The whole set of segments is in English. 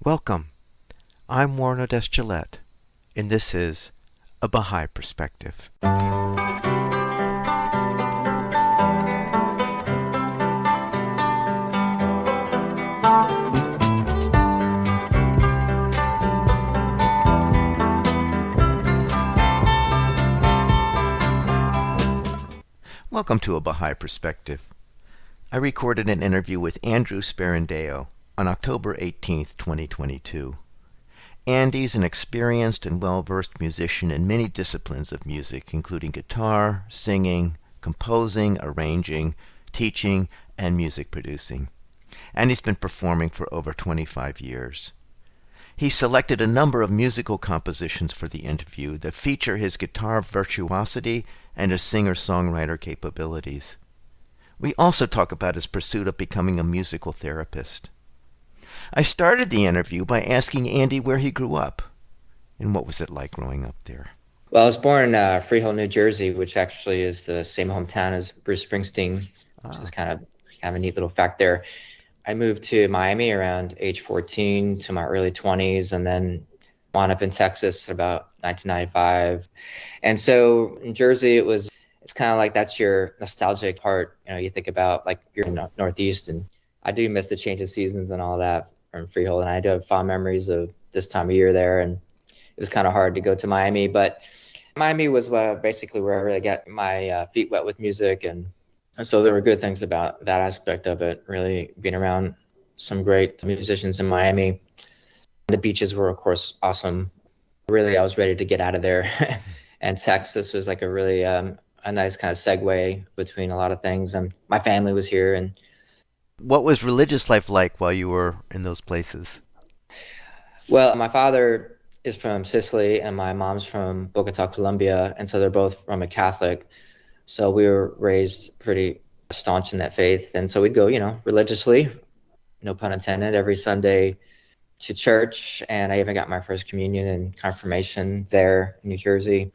Welcome. I'm Warren Odess-Gillette, and this is A Baha'i Perspective. Welcome to A Baha'i Perspective. I recorded an interview with Andrew Sperandeo on October 18th, 2022. Andy's an experienced and well-versed musician in many disciplines of music, including guitar, singing, composing, arranging, teaching, and music producing. And he's been performing for over 25 years. He selected a number of musical compositions for the interview that feature his guitar virtuosity and his singer-songwriter capabilities. We also talk about his pursuit of becoming a musical therapist. I started the interview by asking Andy where he grew up and what was it like growing up there. Well, I was born in Freehold, New Jersey, which actually is the same hometown as Bruce Springsteen, which is kind of a neat little fact there. I moved to Miami around age 14 to my early 20s, and then wound up in Texas about 1995. And so in Jersey, it's kind of like that's your nostalgic part. You know, you think about like you're in the Northeast, and I do miss the change of seasons and all that from Freehold, and I do have fond memories of this time of year there, and it was kind of hard to go to Miami, but Miami was basically where I really got my feet wet with music, and so there were good things about that aspect of it, really being around some great musicians in Miami. The beaches were, of course, awesome. Really, I was ready to get out of there, and Texas was like a really a nice kind of segue between a lot of things, and my family was here. And what was religious life like while you were in those places? Well, my father is from Sicily and my mom's from Bogota, Colombia, and so they're both Roman Catholic. So we were raised pretty staunch in that faith, and so we'd go, religiously, no pun intended, every Sunday to church, and I even got my first communion and confirmation there in New Jersey.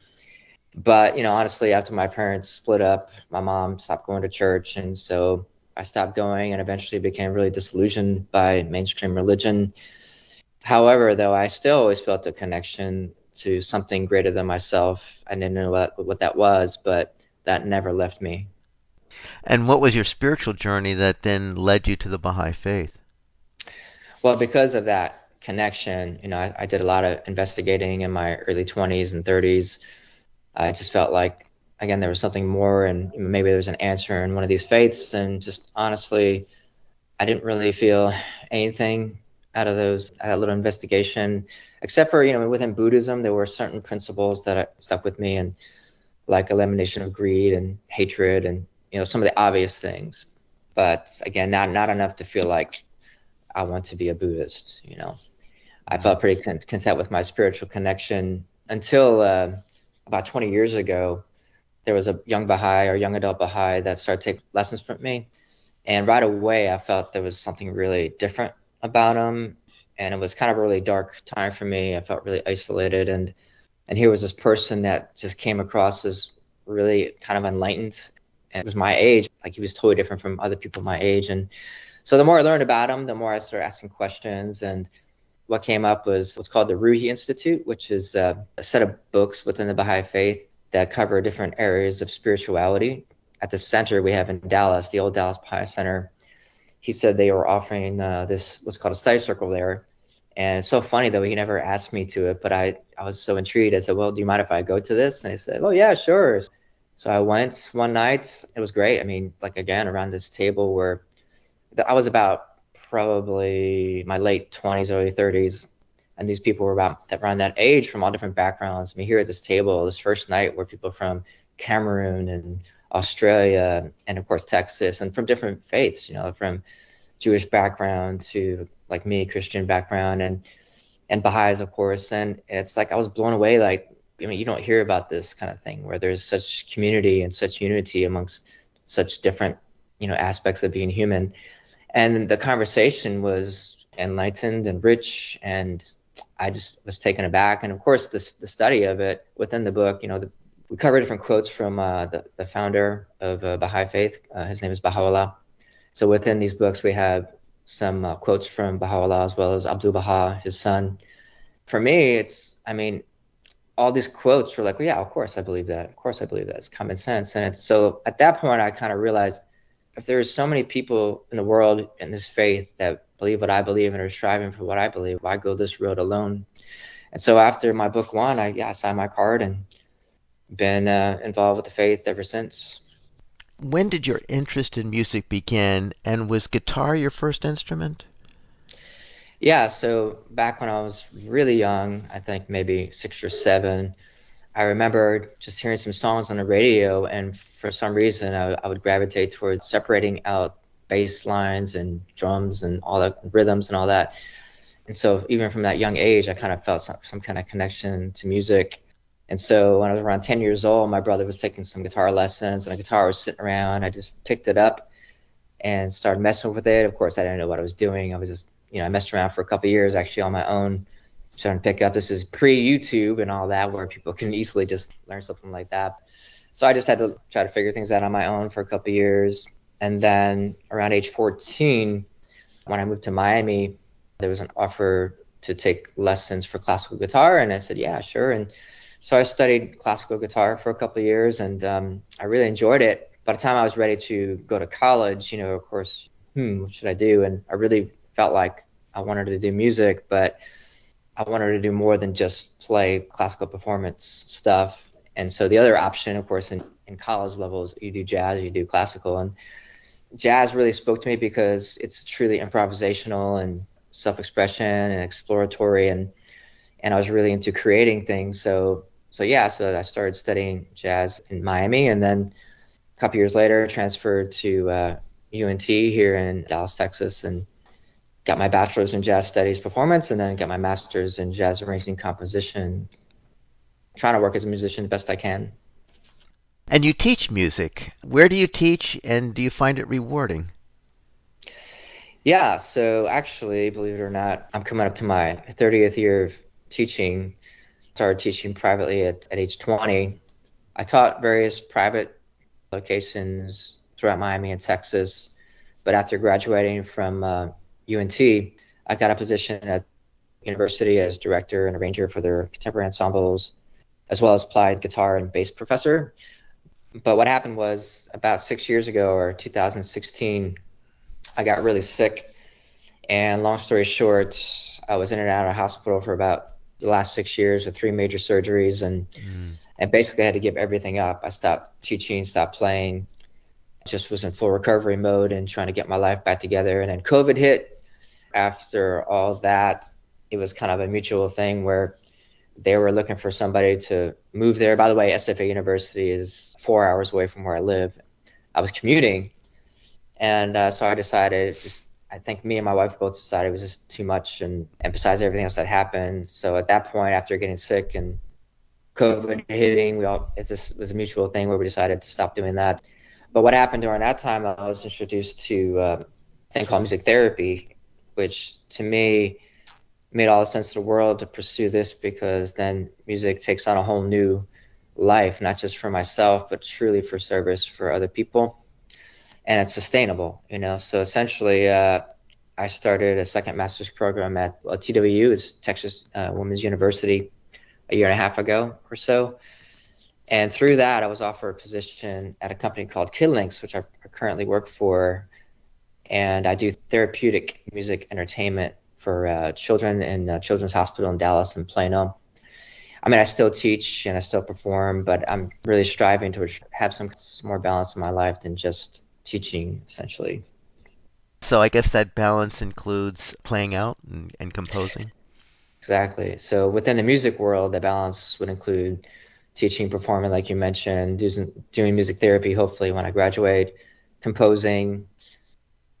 But, honestly, after my parents split up, my mom stopped going to church, and so I stopped going and eventually became really disillusioned by mainstream religion. However, though, I still always felt a connection to something greater than myself. I didn't know what that was, but that never left me. And what was your spiritual journey that then led you to the Baha'i faith? Well, because of that connection, I did a lot of investigating in my early 20s and 30s. I just felt like, again, there was something more, and maybe there's an answer in one of these faiths. And just honestly, I didn't really feel anything out of that little investigation, except for, within Buddhism, there were certain principles that stuck with me, and like elimination of greed and hatred and, some of the obvious things. But again, not enough to feel like I want to be a Buddhist. I felt pretty content with my spiritual connection until about 20 years ago. There was a young Baha'i or young adult Baha'i that started taking lessons from me. And right away, I felt there was something really different about him. And it was kind of a really dark time for me. I felt really isolated. And here was this person that just came across as really kind of enlightened. And it was my age. Like, he was totally different from other people my age. And so the more I learned about him, the more I started asking questions. And what came up was what's called the Ruhi Institute, which is a set of books within the Baha'i faith that cover different areas of spirituality. At the center we have in Dallas, the old Dallas Baha'i Center, he said they were offering this what's called a study circle there. And it's so funny, though, he never asked me to it, but I was so intrigued. I said, well, do you mind if I go to this? And he said, oh, yeah, sure. So I went one night. It was great. I mean, like, again, around this table where I was about probably my late 20s, early 30s. And these people were around that age from all different backgrounds. I mean, here at this table, this first night were people from Cameroon and Australia and, of course, Texas, and from different faiths, from Jewish background to, like me, Christian background, and Baha'is, of course. And it's like I was blown away. Like, you don't hear about this kind of thing where there's such community and such unity amongst such different, aspects of being human. And the conversation was enlightened and rich, and I just was taken aback. And of course, the study of it within the book, we cover different quotes from the founder of Baha'i faith. His name is Baha'u'llah. So within these books, we have some quotes from Baha'u'llah as well as Abdul Baha, his son. For me, I mean, all these quotes were like, well, yeah, of course I believe that. Of course I believe that. It's common sense. And it's so at that point, I kind of realized if there's so many people in the world in this faith that believe what I believe and are striving for what I believe, why go this road alone? And so after my book won, I signed my card and been involved with the faith ever since. When did your interest in music begin, and was guitar your first instrument? Yeah, so back when I was really young, I think maybe 6 or 7, I remember just hearing some songs on the radio, and for some reason, I would gravitate towards separating out bass lines and drums and all the rhythms and all that. And so, even from that young age, I kind of felt some kind of connection to music. And so, when I was around 10 years old, my brother was taking some guitar lessons, and a guitar was sitting around. I just picked it up and started messing with it. Of course, I didn't know what I was doing. I was just, I messed around for a couple of years actually on my own, trying to pick up. This is pre-YouTube and all that, where people can easily just learn something like that. So I just had to try to figure things out on my own for a couple of years. And then around age 14, when I moved to Miami, there was an offer to take lessons for classical guitar. And I said, yeah, sure. And so I studied classical guitar for a couple of years, and I really enjoyed it. By the time I was ready to go to college, of course, what should I do? And I really felt like I wanted to do music, but I wanted to do more than just play classical performance stuff. And so the other option, of course, in college levels, you do jazz, you do classical. And jazz really spoke to me because it's truly improvisational and self-expression and exploratory. And I was really into creating things. So yeah, so I started studying jazz in Miami, and then a couple years later transferred to UNT here in Dallas, Texas, and got my bachelor's in jazz studies performance, and then got my master's in jazz arranging composition, trying to work as a musician the best I can. And you teach music. Where do you teach, and do you find it rewarding? Yeah, so actually, believe it or not, I'm coming up to my 30th year of teaching. Started teaching privately at age 20. I taught various private locations throughout Miami and Texas, but after graduating from UNT, I got a position at university as director and arranger for their contemporary ensembles, as well as applied guitar and bass professor. But what happened was about 6 years ago, or 2016, I got really sick. And long story short, I was in and out of hospital for about the last 6 years with 3 major surgeries, and basically had to give everything up. I stopped teaching, stopped playing, just was in full recovery mode and trying to get my life back together. And then COVID hit. After all that, it was kind of a mutual thing where they were looking for somebody to move there. By the way, SFA University is 4 hours away from where I live. I was commuting, and so I decided, I think me and my wife both decided it was just too much, and besides everything else that happened. So at that point, after getting sick and COVID hitting, it just was a mutual thing where we decided to stop doing that. But what happened during that time, I was introduced to a thing called music therapy, which to me made all the sense in the world to pursue this, because then music takes on a whole new life, not just for myself, but truly for service for other people. And it's sustainable, So essentially, I started a second master's program at TWU, it's Texas Women's University, a year and a half ago or so. And through that, I was offered a position at a company called KidLinks, which I currently work for. And I do therapeutic music entertainment for children in Children's Hospital in Dallas and Plano. I mean, I still teach and I still perform, but I'm really striving to have some more balance in my life than just teaching, essentially. So I guess that balance includes playing out and composing. Exactly. So within the music world, the balance would include teaching, performing, like you mentioned, doing music therapy, hopefully when I graduate, composing.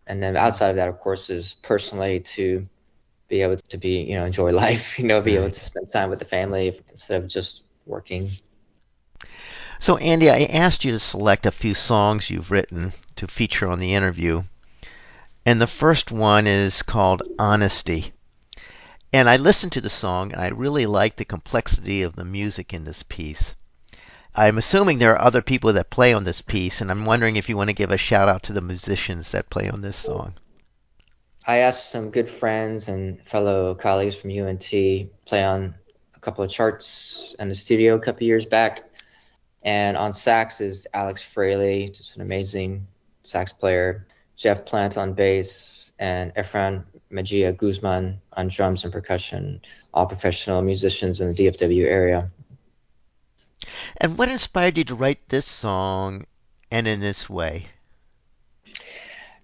And then outside of that, of course, is personally to be able to enjoy life, be able Right. to spend time with the family instead of just working. So Andy, I asked you to select a few songs you've written to feature on the interview. And the first one is called Honesty. And I listened to the song and I really like the complexity of the music in this piece. I'm assuming there are other people that play on this piece, and I'm wondering if you want to give a shout out to the musicians that play on this song. I asked some good friends and fellow colleagues from UNT play on a couple of charts in the studio a couple years back. And on sax is Alex Fraley, just an amazing sax player. Jeff Plant on bass, and Efran Mejia Guzman on drums and percussion, all professional musicians in the DFW area. And what inspired you to write this song and in this way?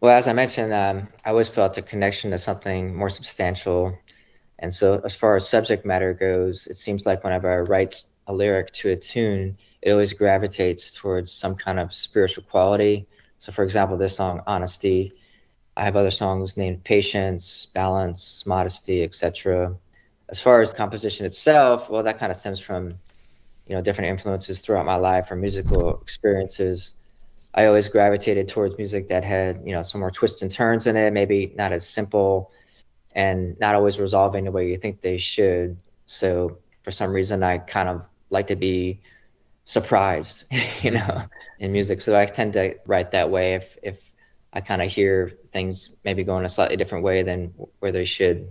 Well, as I mentioned, I always felt a connection to something more substantial. And so, as far as subject matter goes, it seems like whenever I write a lyric to a tune, it always gravitates towards some kind of spiritual quality. So, for example, this song, Honesty, I have other songs named Patience, Balance, Modesty, etc. As far as composition itself, well, that kind of stems from, different influences throughout my life or musical experiences. I always gravitated towards music that had, some more twists and turns in it, maybe not as simple and not always resolving the way you think they should. So for some reason, I kind of like to be surprised, in music. So I tend to write that way if I kind of hear things maybe going a slightly different way than where they should.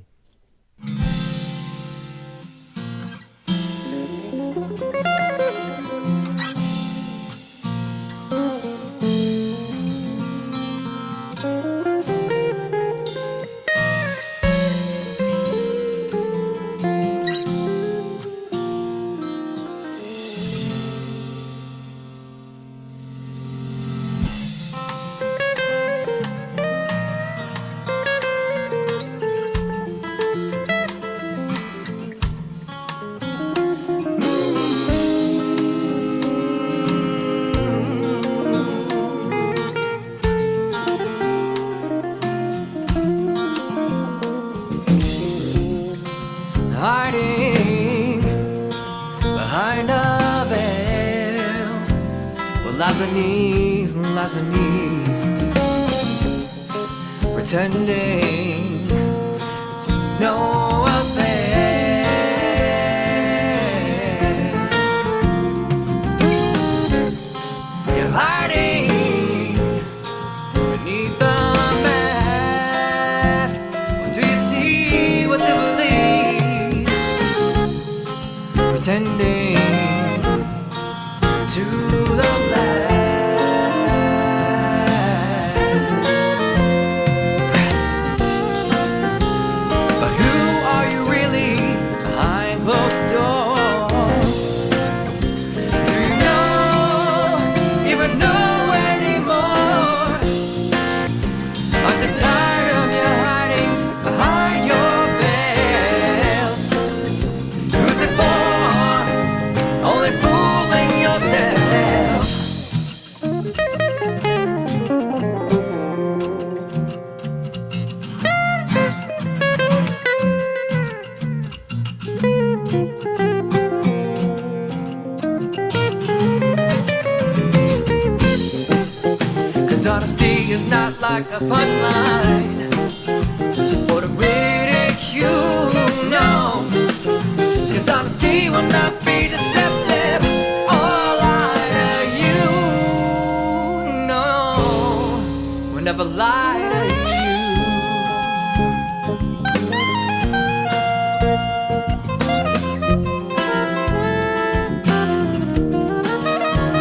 Hiding behind a veil, what lies beneath, pretending to no affair. You're hiding beneath the mask. When do you see what you believe? Pretending to the last. But who are you really behind closed doors? Do you even know anymore? Aren't you tired of your hiding behind your veils? Who's it for? Only fooling yourself. 'Cause honesty is not like a punchline or to ridicule, no. 'Cause honesty will not be deceptive or lie to you, no. We'll never lie to you.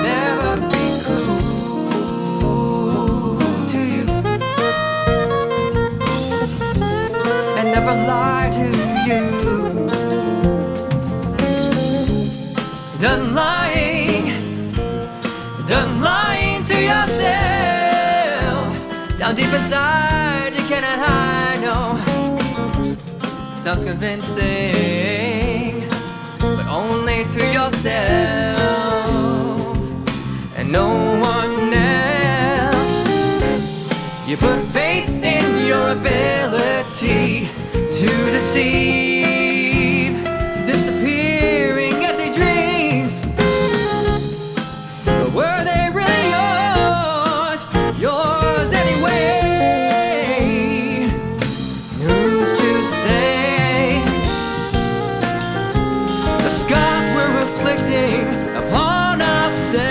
Never be cruel to you, and never lie to you. Done lying to yourself. Down deep inside, you cannot hide, no. Sounds convincing, but only to yourself and no one else. You put faith in your ability to deceive, disappearing empty dreams. But were they really yours? Yours anyway? Who's to say? The scars we're reflecting upon ourselves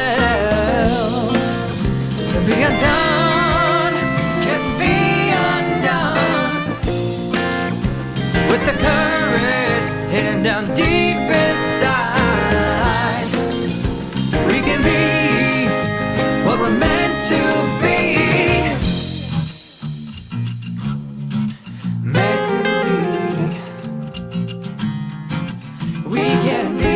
can be undone, can be undone. the courage hidden down deep inside. We can be what we're meant to be. Meant to be. We can be.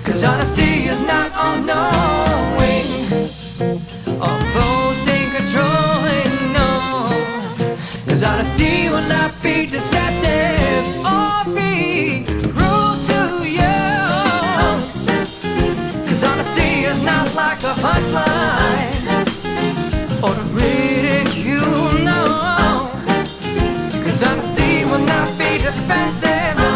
'Cause honesty is not all knowing, or boasting, controlling, no. 'Cause honesty will not be deceptive or be cruel to you. 'Cause honesty is not like a punchline or to ridicule, no. 'Cause honesty will not be defensive, no.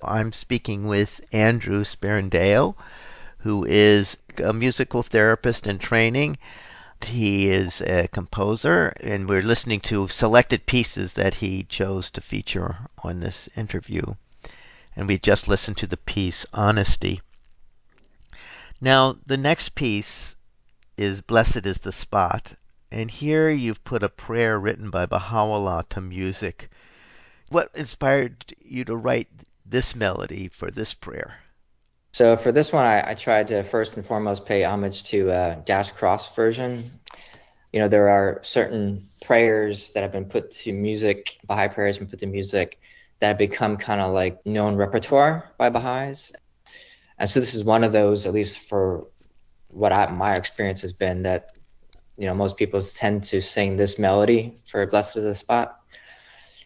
I'm speaking with Andrew Sperandeo, who is a musical therapist in training. He is a composer, and we're listening to selected pieces that he chose to feature on this interview. And we just listened to the piece Honesty. Now, the next piece is Blessed is the Spot, and here you've put a prayer written by Baha'u'llah to music. What inspired you to write this melody for this prayer? So for this one, I tried to first and foremost pay homage to Dash Cross version. You know, there are certain prayers that have been put to music, Baha'i prayers have been put to music, that have become kind of like known repertoire by Baha'is. And so this is one of those, at least for what my experience has been, that, you know, most people tend to sing this melody for Blessed is the Spot.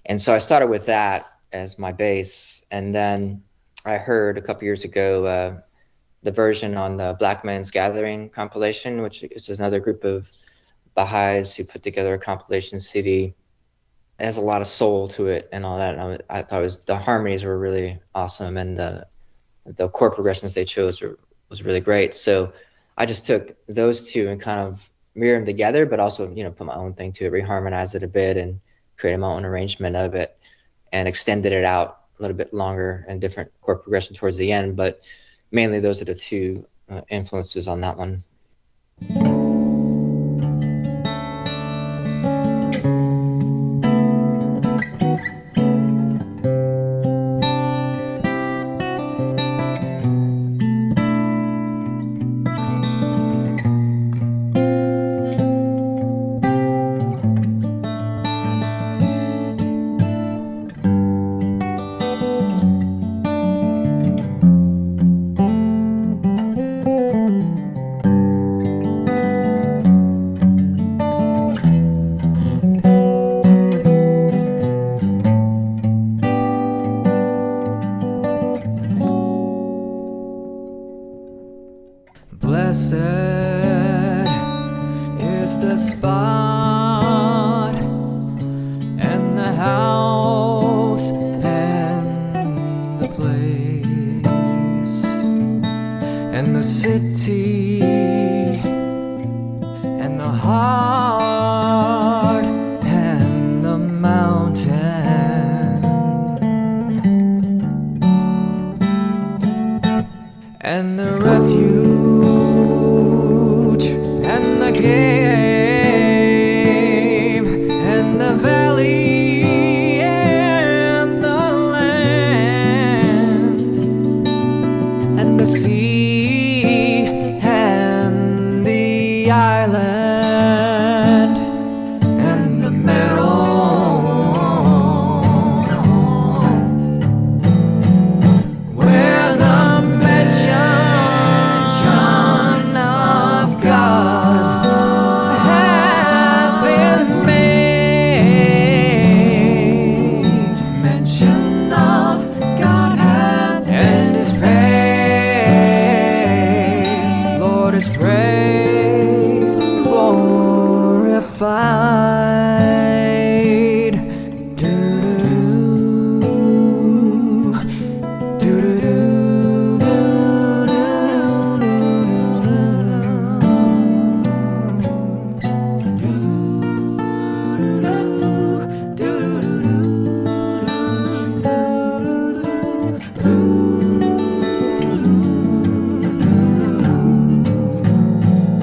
And so I started with that as my base, and then I heard a couple years ago the version on the Black Men's Gathering compilation, which is another group of Baha'is who put together a compilation CD. It has a lot of soul to it and all that. And I thought the harmonies were really awesome, and the chord progressions they chose was really great. So I just took those two and kind of mirrored them together, but also, you know, put my own thing to it, reharmonized it a bit, and created my own arrangement of it, and extended it out a little bit longer and different chord progression towards the end. But mainly those are the two influences on that one. Blessed is the spot and the house and the place and the city and the heart and the mountain and the refuge and the cave and the valley and the land the sea and the island and the meadow, where the mention of God have been made. Mention of God hath and His praise, Lord, His praise glorified. Do-do-do,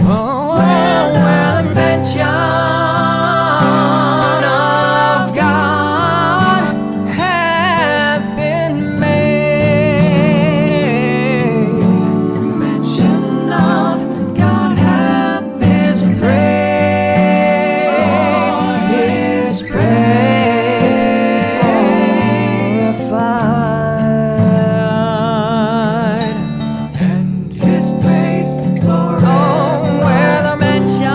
oh, where the mention of God hath been made. Mention of God hath His praise, His praise glorified, and His praise glorified. Oh, where the mention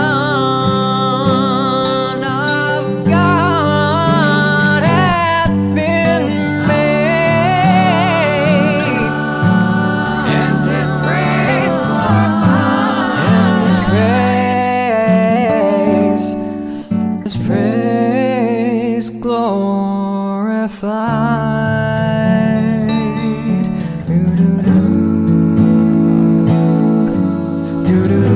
of God hath been made, and His praise glorified, and His praise glorified. Do-do-do,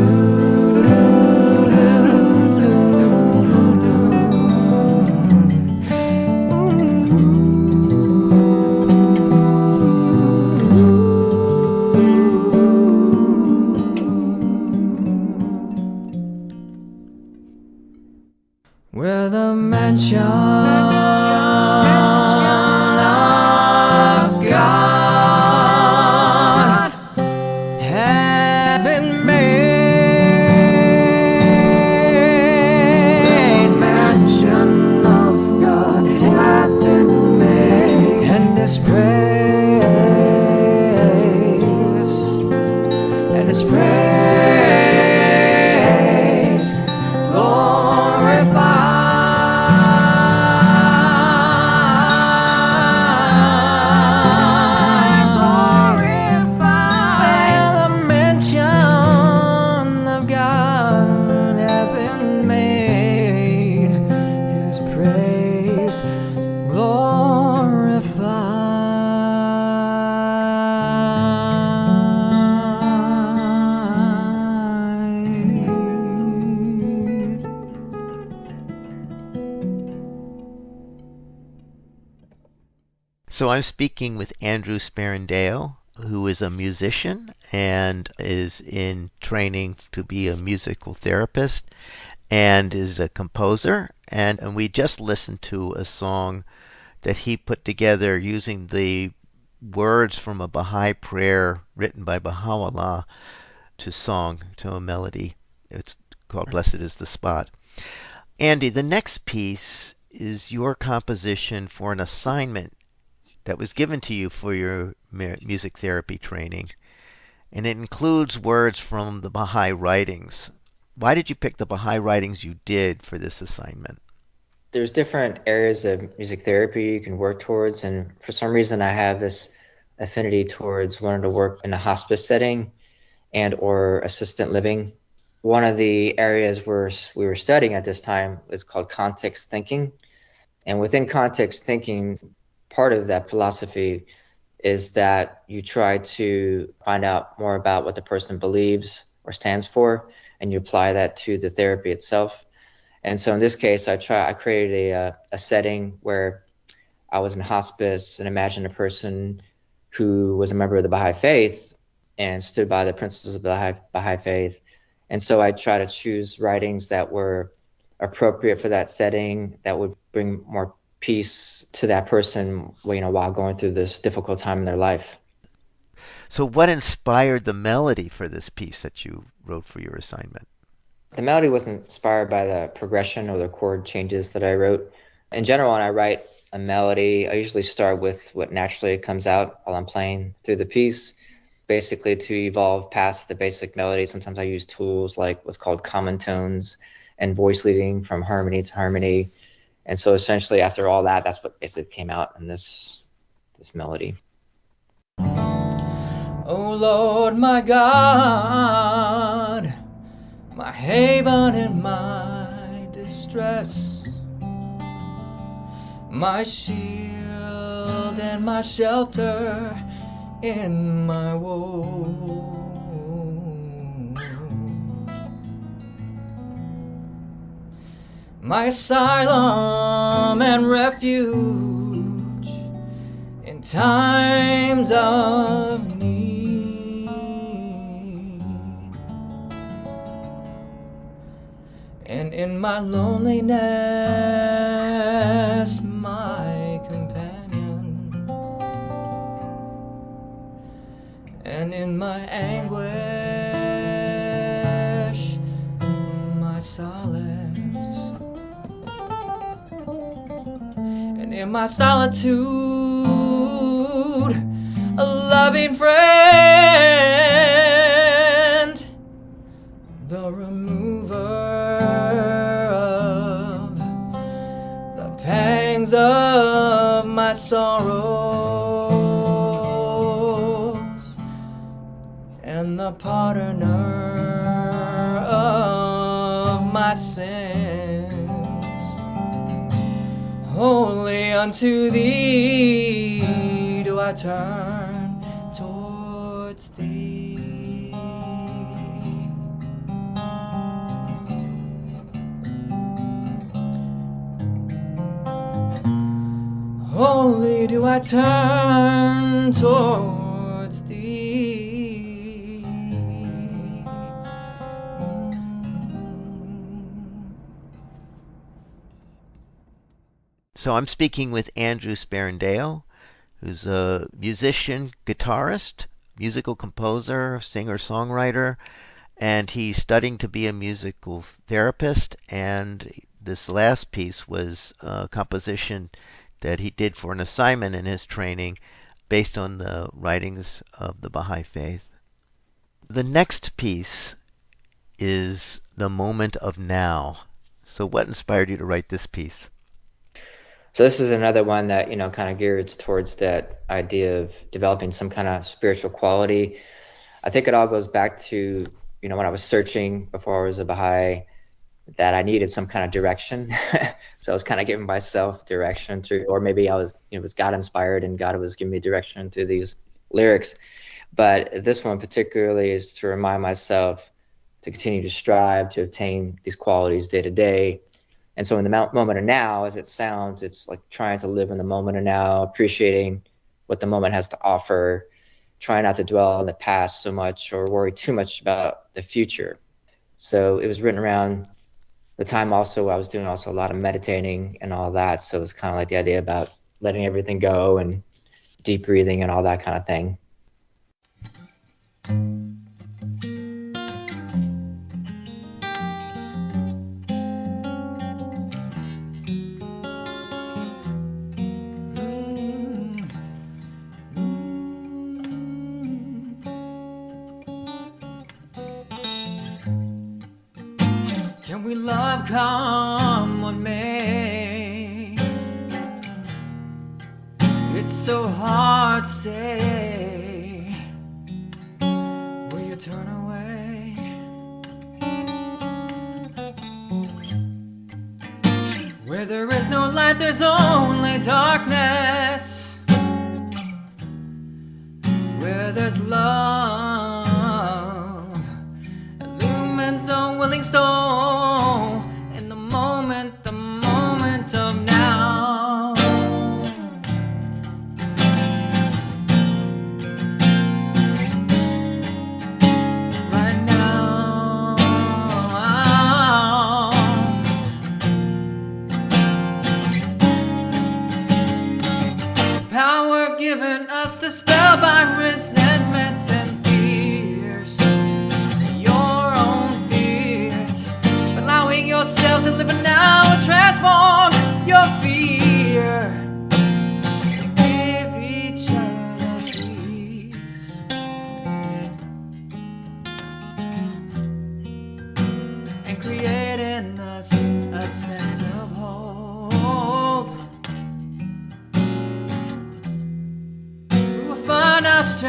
where the mention of God had been made. Mention of God had been made, and His praise, and His praise glorified. The mention of God have been made, His praise glorified. So I'm speaking with Andrew Sperandeo, who is a musician and is in training to be a musical therapist and is a composer. And we just listened to a song that he put together using the words from a Baha'i prayer written by Baha'u'llah to song, to a melody. It's called Blessed is the Spot. Andy, the next piece is your composition for an assignment that was given to you for your music therapy training, and it includes words from the Baha'i writings. Why did you pick the Baha'i writings you did for this assignment? There's different areas of music therapy you can work towards, and for some reason I have this affinity towards wanting to work in a hospice setting and or assistant living. One of the areas where we were studying at this time is called context thinking, and within context thinking, part of that philosophy is that you try to find out more about what the person believes or stands for, and you apply that to the therapy itself. And so in this case, I created a setting where I was in hospice and imagined a person who was a member of the Baha'i faith and stood by the principles of the Baha'i faith. And so I try to choose writings that were appropriate for that setting, that would bring more peace to that person, while going through this difficult time in their life. So what inspired the melody for this piece that you wrote for your assignment? The melody was inspired by the progression or the chord changes that I wrote. In general, when I write a melody, I usually start with what naturally comes out while I'm playing through the piece. Basically, to evolve past the basic melody, sometimes I use tools like what's called common tones and voice leading from harmony to harmony. And so essentially after all that, that's what basically came out in this melody. Oh Lord, my God, my haven in my distress, my shield and my shelter in my woe. My asylum and refuge in times of need, and in my loneliness, my companion, and in my anguish, my solace. In my solitude, a loving friend, the remover of the pangs of my sorrows, and the pardoner of my sins. Only unto thee do I turn towards thee. Only do I turn towards thee. So I'm speaking with Andrew Sperandeo, who's a musician, guitarist, musical composer, singer-songwriter, and he's studying to be a musical therapist. And this last piece was a composition that he did for an assignment in his training based on the writings of the Baha'i faith. The next piece is The Moment of Now. So what inspired you to write this piece? So this is another one that, kind of geared towards that idea of developing some kind of spiritual quality. I think it all goes back to, when I was searching before I was a Baha'i, that I needed some kind of direction. So I was kind of giving myself direction through, or maybe I was, was God inspired and God was giving me direction through these lyrics. But this one particularly is to remind myself to continue to strive to obtain these qualities day to day. And so in the moment of now, as it sounds, it's like trying to live in the moment of now, appreciating what the moment has to offer, trying not to dwell on the past so much or worry too much about the future. So it was written around the time also I was doing also a lot of meditating and all that. So it's kind of like the idea about letting everything go and deep breathing and all that kind of thing. Can we love come what may? It's so hard to say. Will you turn away? Where there is no light, there's only darkness. Where there's love, illumines the willing soul in the moment of now. Right now. Power given us to spell by resentment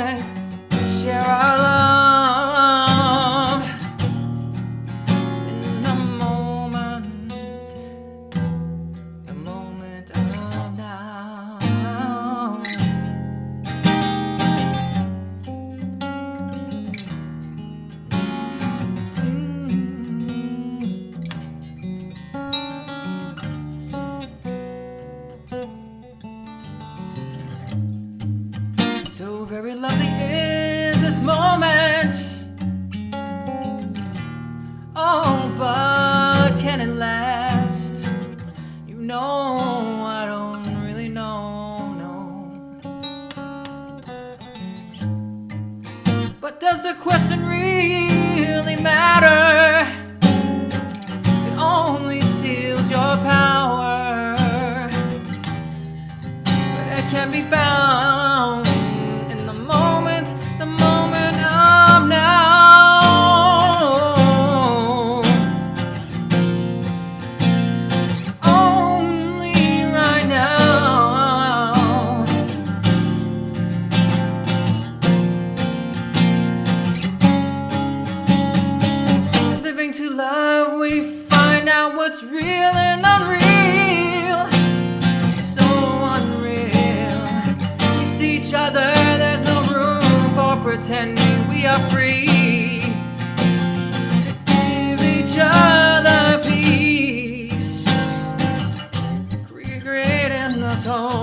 strength to share our love in the moment of now. So very lovely is this moment. Oh, but can it last? You know, I don't really know, no. But does the question really matter? It only steals your power, but it can be found in the moment of now. Only right now. Living to love, we find out what's real and unreal. So unreal. We see each other, there's no room for pretending we are free to give each other peace, creating us all.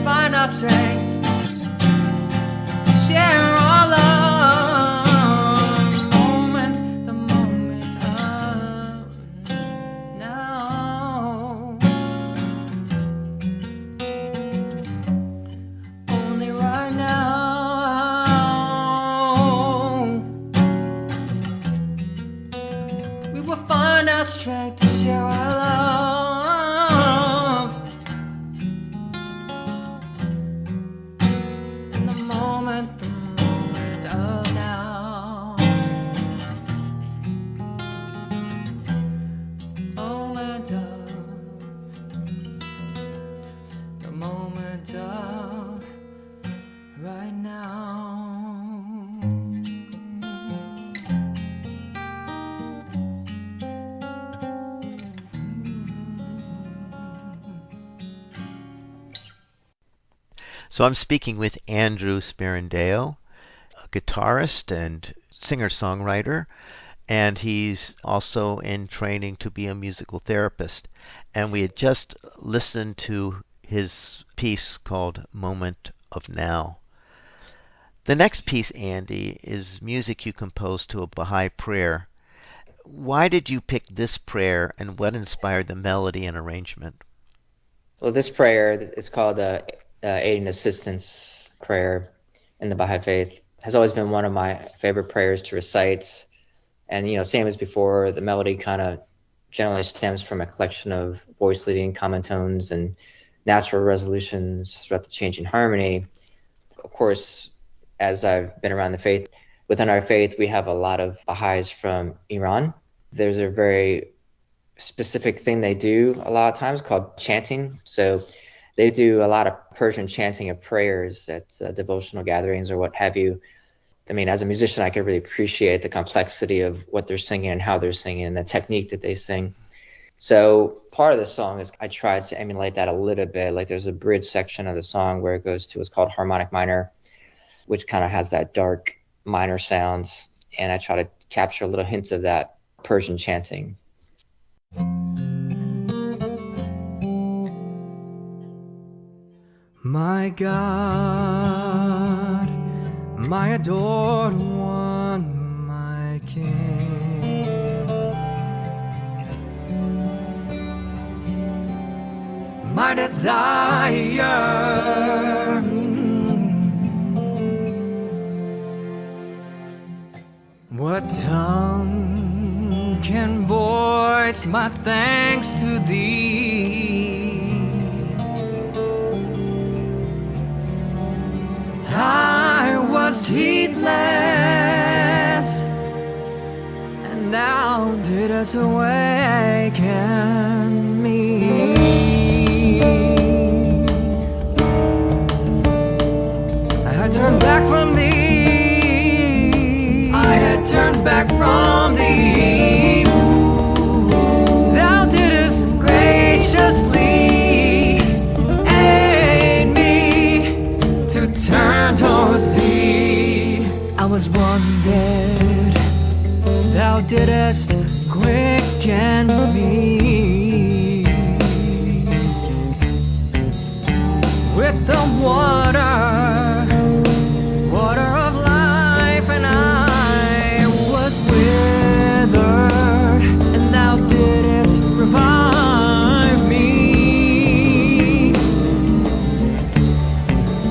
Find our strength, share our love, the moment of now. Only right now. We will find our strength to share our love in the moment of now. The moment of right now. So I'm speaking with Andrew Sperandeo, a guitarist and singer-songwriter, and he's also in training to be a musical therapist. And we had just listened to his piece called Moment of Now. The next piece, Andy, is music you composed to a Baha'i prayer. Why did you pick this prayer, and what inspired the melody and arrangement? Well, this prayer is called aid and assistance prayer in the Baha'i faith. Has always been one of my favorite prayers to recite. And, you know, same as before, the melody kind of generally stems from a collection of voice leading common tones and natural resolutions throughout the changing harmony. Of course, as I've been around the faith, within our faith, we have a lot of Baha'is from Iran. There's a very specific thing they do a lot of times called chanting. So they do a lot of Persian chanting of prayers at devotional gatherings or what have you. I mean, as a musician, I could really appreciate the complexity of what they're singing and how they're singing and the technique that they sing. So part of the song is I tried to emulate that a little bit. Like there's a bridge section of the song where it goes to what's called harmonic minor, which kind of has that dark minor sounds. And I try to capture little hints of that Persian chanting. My God, my adored one, my King, my desire, what tongue can voice my thanks to thee? I was heedless, and thou didst awaken me. back from thee. I had turned back from thee. Thou didst graciously aid me to turn towards thee. I was wounded, thou didst quicken me with the water of life, and I was withered, and thou didst revive me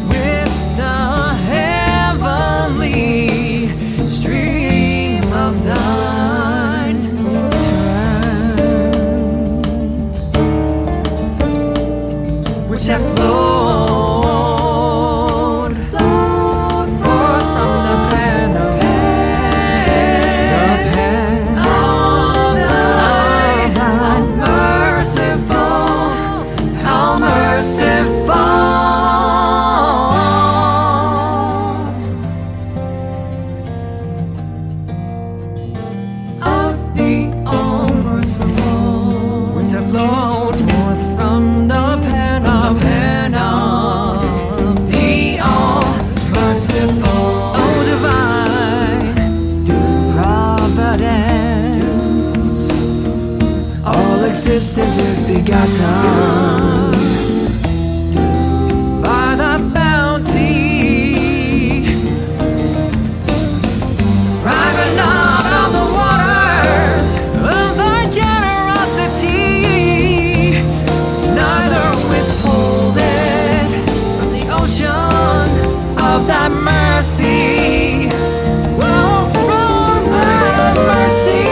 with the heavenly stream of thine utterance, which have flowed forth from the pen of how merciful, how merciful of the all merciful, which have flowed forth from the pen of the all merciful. Oh, divine providence, all existence is begotten by the bounty, private not of the waters of thy generosity, neither withhold it from the ocean of thy mercy. Oh, from thy mercy.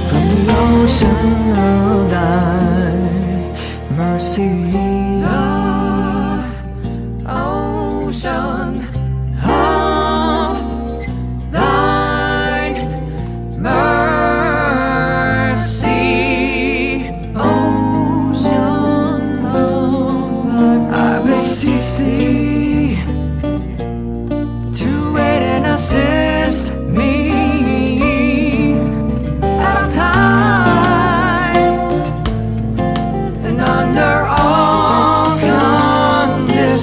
From the ocean of thy mercy, the ocean of thine mercy, ocean of thine mercy. I beseech thee to aid and assist me at all times and under all conditions,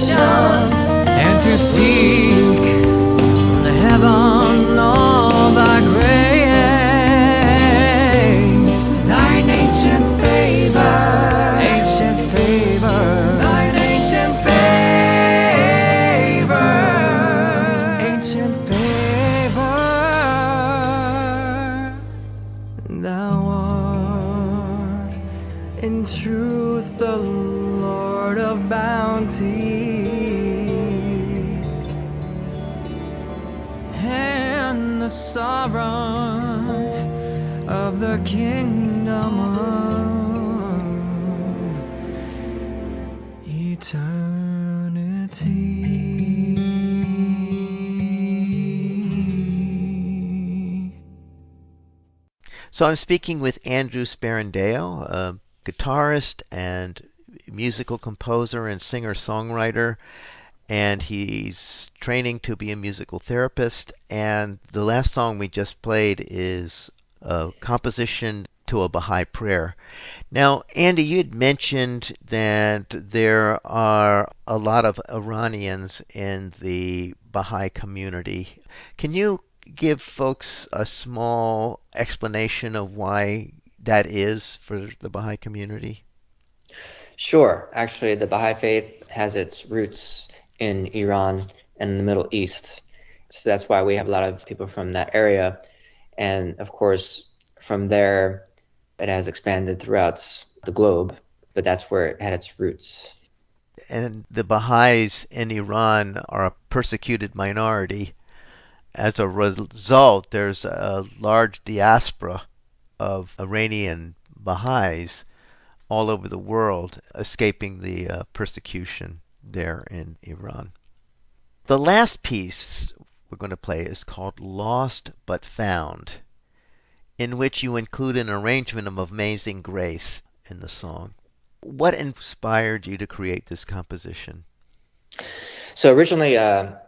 and to seek from the heaven all thy grace, thine ancient favor, thine ancient favor. Thou art in truth the Lord of bounty, and the sovereign of the kingdom of eternity. So I'm speaking with Andrew Sperandeo, a guitarist and musical composer and singer-songwriter, and he's training to be a musical therapist. And the last song we just played is a composition to a Baha'i prayer. Now, Andy, you had mentioned that there are a lot of Iranians in the Baha'i community. Can you give folks a small explanation of why that is for the Baha'i community? Sure. Actually, the Baha'i faith has its roots in Iran and the Middle East. So that's why we have a lot of people from that area. And of course, from there, it has expanded throughout the globe, but that's where it had its roots. And the Baha'is in Iran are a persecuted minority. As a result, there's a large diaspora of Iranian Baha'is all over the world escaping the persecution there in Iran. The last piece we're going to play is called Lost But Found. in which you include an arrangement of Amazing Grace in the song. What inspired you to create this composition? So originally,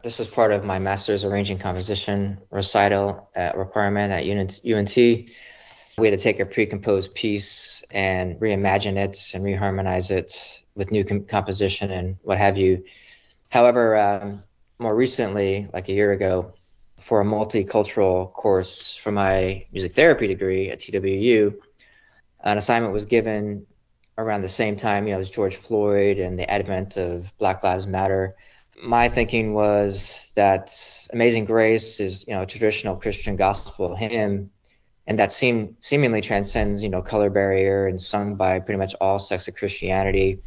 this was part of my master's arranging composition recital requirement at UNT. We had to take a pre-composed piece and reimagine it and reharmonize it with new composition and what have you. However, more recently, like a year ago, for a multicultural course for my music therapy degree at TWU, an assignment was given around the same time, it was George Floyd and the advent of Black Lives Matter. My thinking was that Amazing Grace is, a traditional Christian gospel hymn, and that seemingly transcends, color barrier and sung by pretty much all sects of Christianity.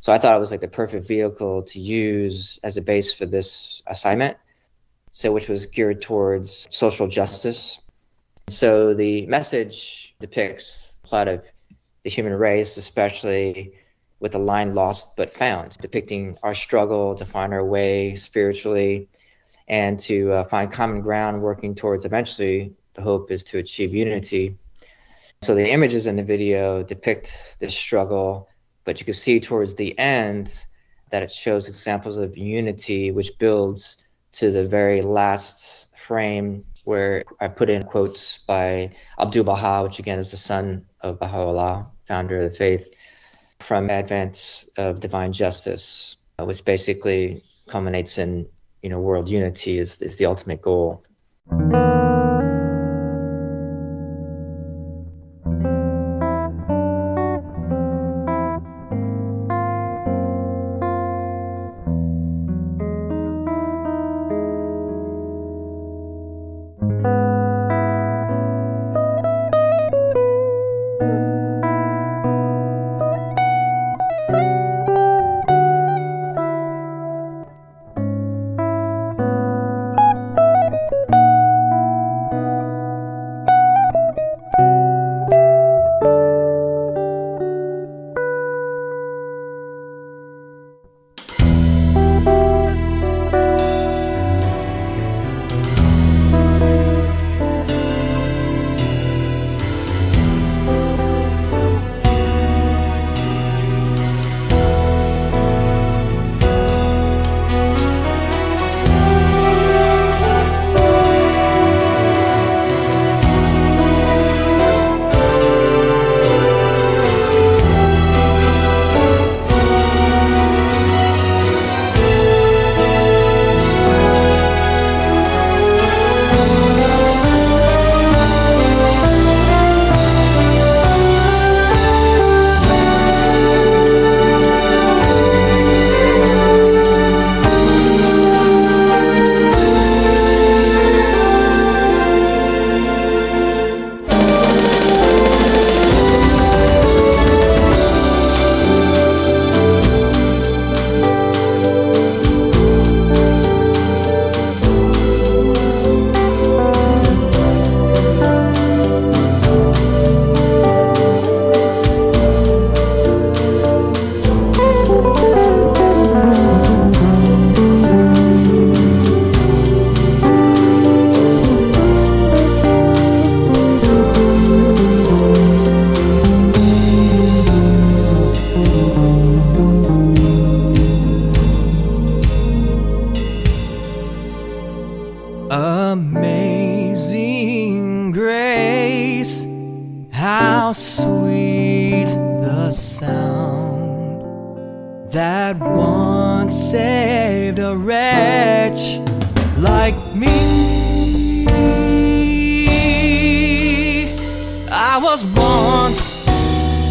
So I thought it was like the perfect vehicle to use as a base for this assignment, which was geared towards social justice. So the message depicts the plight of the human race, especially with the line "lost but found," depicting our struggle to find our way spiritually and to find common ground, working towards eventually the hope is to achieve unity. So the images in the video depict this struggle, but you can see towards the end that it shows examples of unity, which builds to the very last frame where I put in quotes by Abdu'l-Baha, which again is the son of Baha'u'llah, founder of the faith, from Advent of Divine Justice, which basically culminates in, world unity is the ultimate goal. Amazing grace, how sweet the sound that once saved a wretch like me. I was once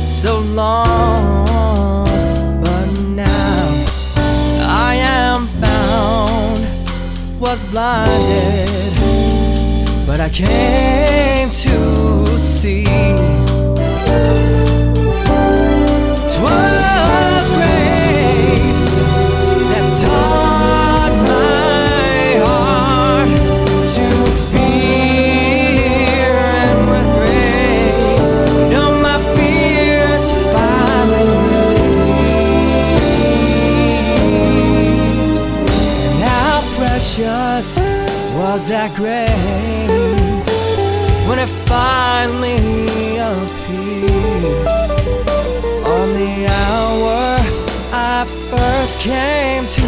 so lost, but now I am found. Was blinded, but I came to see. 'Twas grace that taught my heart to fear, and with grace, my fears finally relieved. And how precious was that grace when it finally appeared on the hour I first came to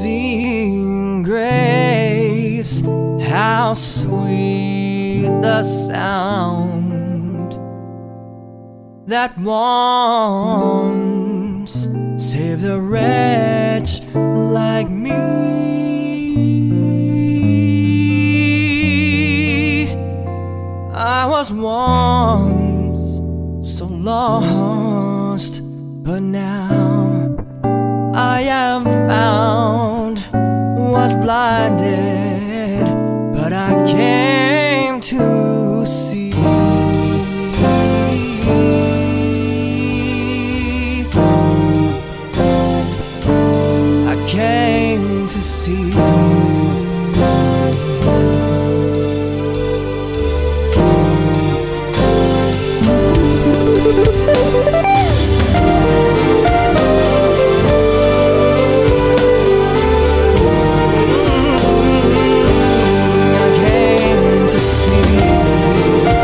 Amazing grace, how sweet the sound that once saved a wretch like me. I was once so lost, but now I am found, was blinded, but I came to see. I came to see. I came to see.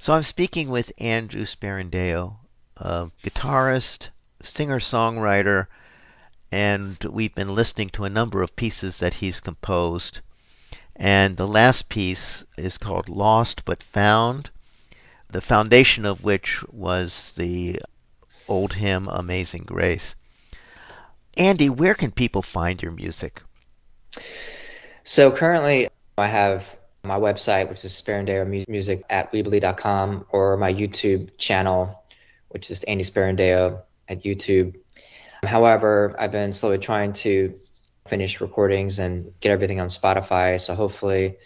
So I'm speaking with Andrew Sperandeo, a guitarist, singer-songwriter, and we've been listening to a number of pieces that he's composed. And the last piece is called Lost But Found, the foundation of which was the old hymn Amazing Grace. Andy, where can people find your music? So currently I have my website, which is Sperandeo Music at Weebly.com, or my YouTube channel, which is Andy Sperandeo at YouTube. However, I've been slowly trying to finish recordings and get everything on Spotify. So hopefully,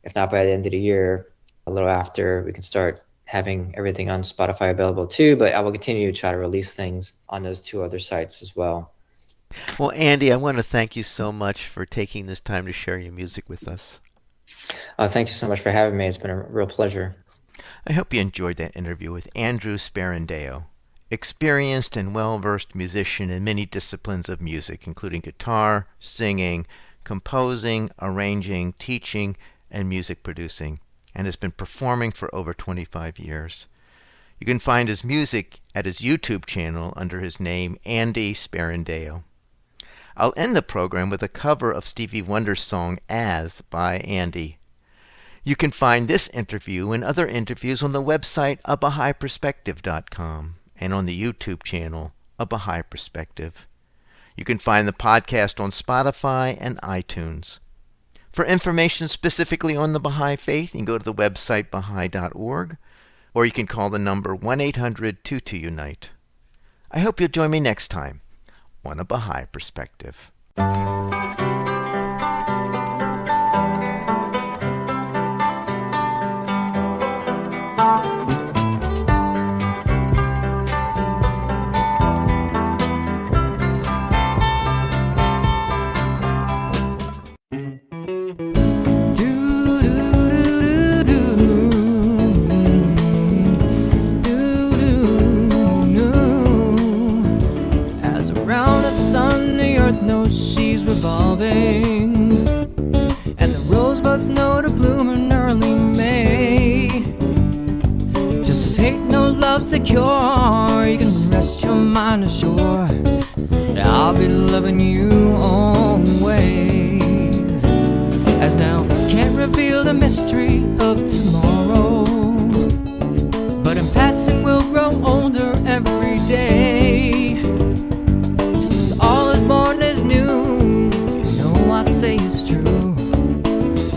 if not by the end of the year, a little after, we can start having everything on Spotify available too. But I will continue to try to release things on those two other sites as well. Well, Andy, I want to thank you so much for taking this time to share your music with us. Thank you so much for having me. It's been a real pleasure. I hope you enjoyed that interview with Andrew Sperandeo, experienced and well-versed musician in many disciplines of music, including guitar, singing, composing, arranging, teaching, and music producing, and has been performing for over 25 years. You can find his music at his YouTube channel under his name, Andy Sperandeo. I'll end the program with a cover of Stevie Wonder's song As by Andy. You can find this interview and other interviews on the website abahaiperspective.com and on the YouTube channel A Baha'i Perspective. You can find the podcast on Spotify and iTunes. For information specifically on the Baha'i Faith, you can go to the website baha'i.org, or you can call the number 1-800-22-UNITE. I hope you'll join me next time on A Baha'i Perspective. Revolving, and the rosebuds know to bloom in early May. Just as hate no love's the cure, you can rest your mind assured that I'll be loving you always. As now can't reveal the mystery of tomorrow, but in passing we'll grow older every day. Just as all is born is new, I say it's true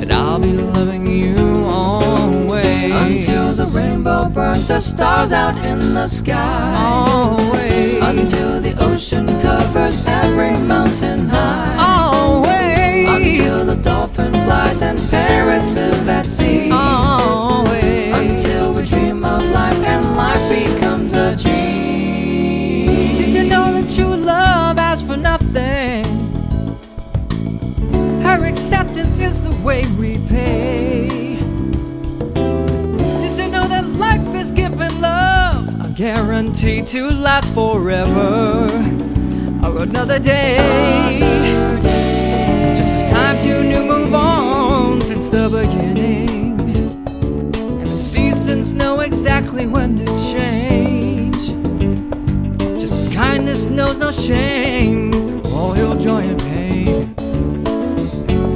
that I'll be loving you always, until the rainbow burns the stars out in the sky. Always. Until the ocean covers every mountain high. Always. Until the dolphin flies and parrots live at sea. Always. Until we dream of life and life becomes a dream. Did you know that true love asks for nothing? Her acceptance is the way we pay. Did you know that life is given love, a guarantee to last forever, or another day? Just as time to new move on since the beginning, and the seasons know exactly when to change. Just as kindness knows no shame, all your joy and pain,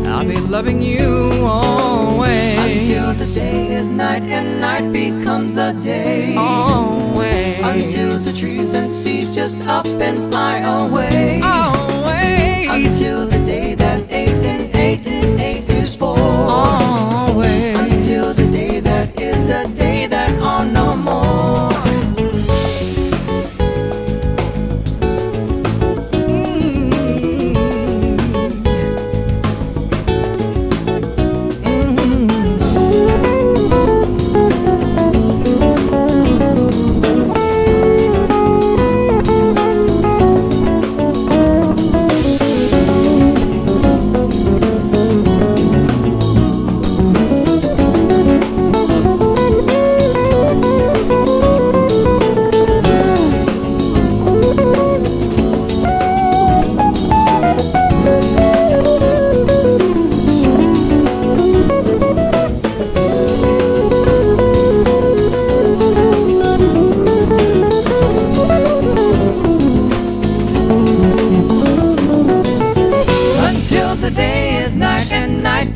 I'll be loving you always, until the day is night and night becomes a day. Always. Until the trees and seas just up and fly away. Always. Until the day that 8 and 8 and 8 is 4. Always. Until the day that is the day that are no more.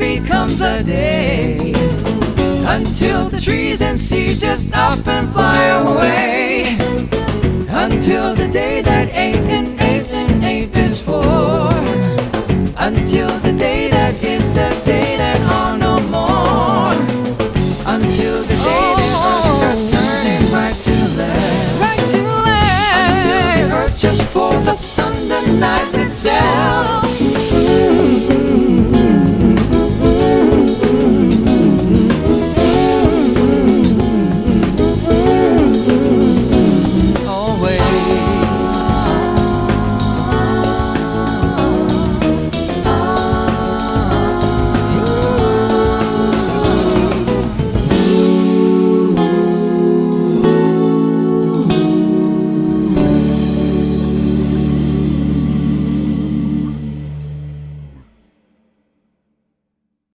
becomes a day, until the trees and sea just up and fly away, until the day that eight and eight and eight is four, until the day that is the day that are no more, until the day the earth starts turning right to left, until the earth just for the sun denies itself.